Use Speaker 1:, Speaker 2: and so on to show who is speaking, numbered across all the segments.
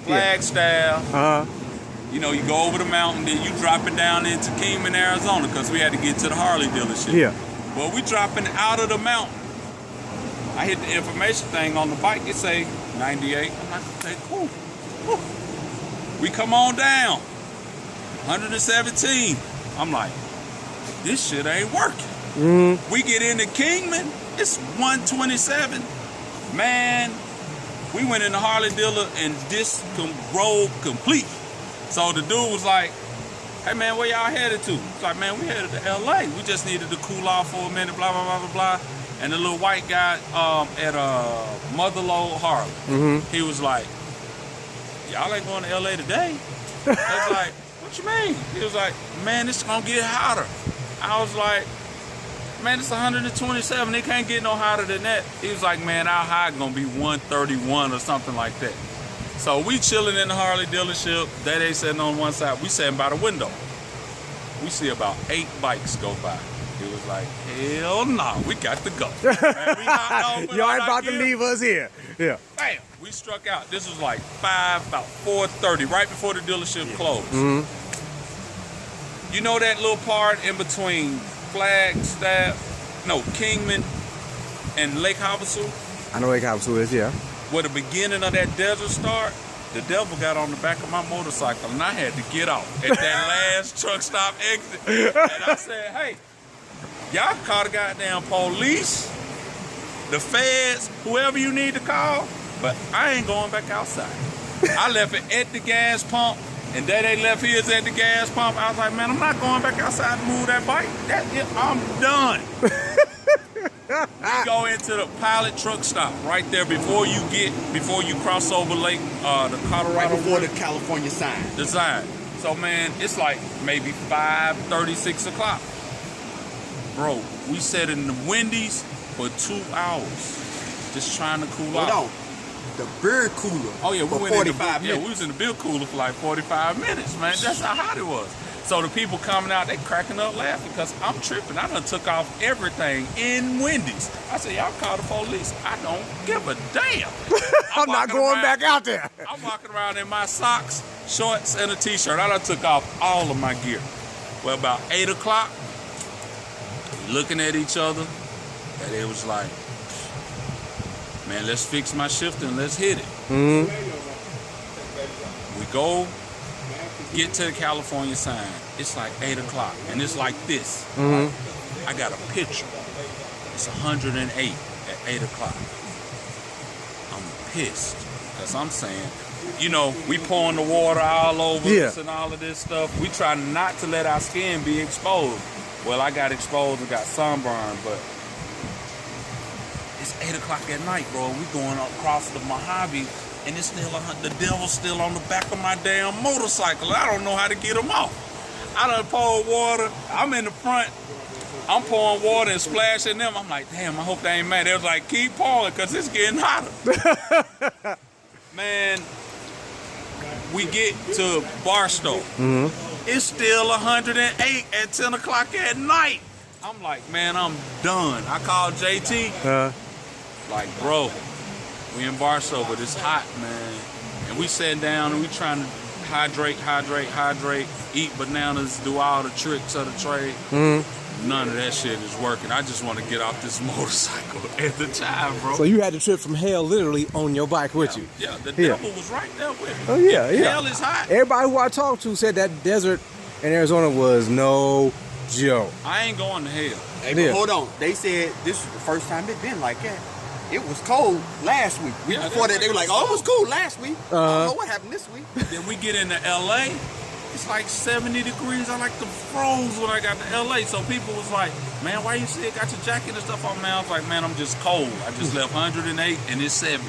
Speaker 1: Flagstaff.
Speaker 2: You know, you go over the mountain, then you drop it down into Kingman, Arizona, because we had to get to the Harley dealership.
Speaker 1: Yeah.
Speaker 2: Well, we dropping out of the mountain. I hit the information thing on the bike. It say 98. I'm like, okay, cool. Whew. We come on down. 117. I'm like, this shit ain't working. We get into Kingman. It's 127. Man, we went in the Harley dealer and this road complete. So the dude was like, hey man, where y'all headed to? It's like, man, we headed to LA. We just needed to cool off for a minute, blah, blah, blah, blah, blah. And the little white guy at Motherlode Harley, he was like, y'all ain't going to LA today? I was like, what you mean? He was like, man, it's gonna get hotter. I was like, man, it's 127. It can't get no hotter than that. He was like, man, our high gonna be 131 or something like that. So we chilling in the Harley dealership. They sitting on one side. We sitting by the window. We see about 8 bikes go by. He was like, hell no, we got to go. Man, we
Speaker 1: y'all ain't about to leave us here. Yeah.
Speaker 2: Bam, we struck out. This was like about 4:30, right before the dealership closed. You know that little part in between Kingman and Lake Havasu?
Speaker 1: I know Lake Havasu is, yeah.
Speaker 2: Where the beginning of that desert start, the devil got on the back of my motorcycle and I had to get off at that last truck stop exit. And I said, hey, y'all call the goddamn police, the feds, whoever you need to call, but I ain't going back outside. I left it at the gas pump, and they left his at the gas pump. I was like, man, I'm not going back outside to move that bike. That's it, I'm done. We go into the pilot truck stop right there before you cross over Lake, the Colorado.
Speaker 3: Right before the California sign.
Speaker 2: The sign. So man, it's like maybe 5:30, 6 o'clock. Bro, we sat in the Wendy's for 2 hours, just trying to cool off.
Speaker 3: Hold on. The beer cooler.
Speaker 2: Oh yeah, we went
Speaker 3: 45 minutes.
Speaker 2: Yeah, we was in the beer cooler for like 45 minutes, man. That's how hot it was. So the people coming out, they cracking up laughing because I'm tripping. I done took off everything in Wendy's. I said, y'all call the police. I don't give a damn.
Speaker 1: I'm not going back out there.
Speaker 2: I'm walking around in my socks, shorts, and a t-shirt. I done took off all of my gear. Well, about 8 o'clock, looking at each other, and it was like, man, let's fix my shift and let's hit it. We go, get to the California sign. It's like 8 o'clock, and it's like this. I got a picture. It's 108 at 8 o'clock. I'm pissed, because I'm saying, you know, we pouring the water all over us and all of this stuff. We try not to let our skin be exposed. Well, I got exposed and got sunburned, but it's 8 o'clock at night, bro. We going across the Mojave, and it's still the devil's still on the back of my damn motorcycle. I don't know how to get him off. I done poured water. I'm in the front. I'm pouring water and splashing them. I'm like, damn, I hope they ain't mad. They was like, keep pouring, because it's getting hotter. Man, we get to Barstow. It's still 108 at 10 o'clock at night. I'm like, man, I'm done. I called JT. Like, bro, we in Barstow, but it's hot, man. And we sat down and we trying to hydrate, eat bananas, do all the tricks of the trade. None of that shit is working. I just want to get off this motorcycle at the time, bro.
Speaker 1: So you had the trip from hell literally on your bike with you?
Speaker 2: Yeah, the devil was right there with me.
Speaker 1: Oh, yeah.
Speaker 2: Hell is hot.
Speaker 1: Everybody who I talked to said that desert in Arizona was no joke.
Speaker 2: I ain't going to hell.
Speaker 3: Hey, but hold on. They said this was the first time it been like that. It was cold last week. Before that, they were like, oh, it was cool last week. I don't know what happened this week.
Speaker 2: Then we get into LA. It's like 70 degrees. I like the froze when I got to LA. So people was like, man, why you still got your jacket and stuff on, man? I was like, man, I'm just cold. I just left 108 and it's 70.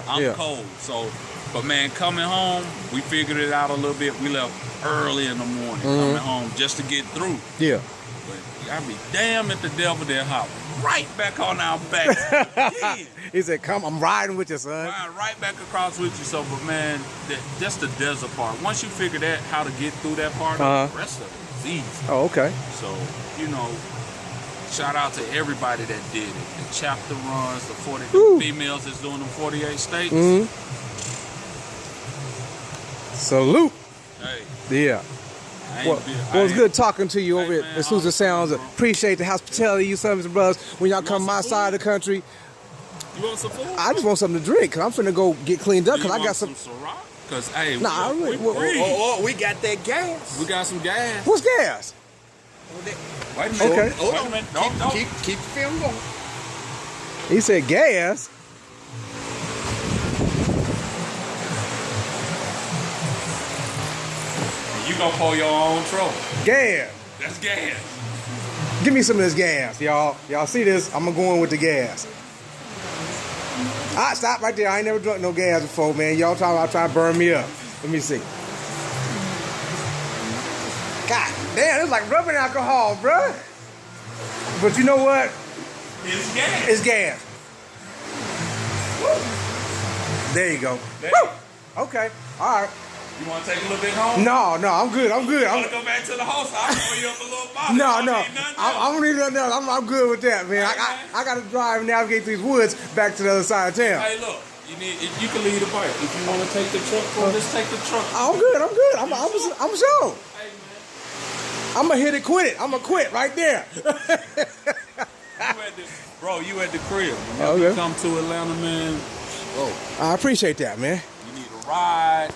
Speaker 2: I'm cold. So, but man, coming home, we figured it out a little bit. We left early in the morning coming home just to get through. But I'd be damn if the devil didn't hop right back on our backs.
Speaker 1: He said, come, I'm riding with you, son.
Speaker 2: Riding right back across with you. So, but man, that's the desert part. Once you figure that, how to get through that part, the rest of it is easy.
Speaker 1: Oh, okay.
Speaker 2: So, you know, shout out to everybody that did it. The chapter runs, the females that's doing them 48 states.
Speaker 1: Salute.
Speaker 2: Hey,
Speaker 1: Yeah.
Speaker 2: I
Speaker 1: Well,
Speaker 2: ain't been-
Speaker 1: well, it's
Speaker 2: I
Speaker 1: good
Speaker 2: ain't-
Speaker 1: talking to you over
Speaker 2: Hey,
Speaker 1: at
Speaker 2: man,
Speaker 1: the Susan
Speaker 2: I'm-
Speaker 1: Sounds. Appreciate the hospitality, you sons and brothers. When y'all come
Speaker 2: want
Speaker 1: my
Speaker 2: some
Speaker 1: side
Speaker 2: food?
Speaker 1: of the country,
Speaker 2: You want some food?
Speaker 1: I just want something to drink because I'm finna go get cleaned up
Speaker 2: Do you
Speaker 1: because I got
Speaker 2: want
Speaker 1: some.
Speaker 2: Ciroc? Cause hey,
Speaker 1: Nah, I
Speaker 2: we
Speaker 1: really- well,
Speaker 2: breathe.
Speaker 3: Oh, we got that gas.
Speaker 2: We got some gas.
Speaker 1: What's gas?
Speaker 2: Wait a minute.
Speaker 1: Okay.
Speaker 3: Hold
Speaker 2: Wait a
Speaker 3: on.
Speaker 2: minute. Don't.
Speaker 3: Keep the film going.
Speaker 1: He said gas.
Speaker 2: You gonna pull your own trouble.
Speaker 1: Gas.
Speaker 2: That's gas.
Speaker 1: Give me some of this gas, y'all. Y'all see this? I'm gonna go in with the gas. Ah, stop right there. I ain't never drunk no gas before, man. Y'all talking about trying to burn me up. Let me see. God damn, it's like rubbing alcohol, bruh. But you know what?
Speaker 2: It's gas.
Speaker 1: It's gas. There you go.
Speaker 2: There
Speaker 1: Woo! Okay. All right.
Speaker 2: You wanna take a little bit home?
Speaker 1: No, I'm good. I'm good.
Speaker 2: You wanna go back to the house? I'll pour you up a little bottle.
Speaker 1: No,
Speaker 2: You
Speaker 1: no.
Speaker 2: don't need nothing
Speaker 1: I
Speaker 2: else.
Speaker 1: don't need nothing else. I'm good with that, man. I got to drive and navigate these woods back to the other side of town.
Speaker 2: Hey, look. You can leave the bike. If you wanna take the truck, well, just take the truck.
Speaker 1: I'm good. I'm good. I'm sure.
Speaker 2: Hey man.
Speaker 1: I'm gonna hit it, quit it. I'm gonna quit right there.
Speaker 2: You at the crib. Whenever
Speaker 1: Okay.
Speaker 2: you come to Atlanta, man. Oh,
Speaker 1: I appreciate that, man.
Speaker 2: you need a ride.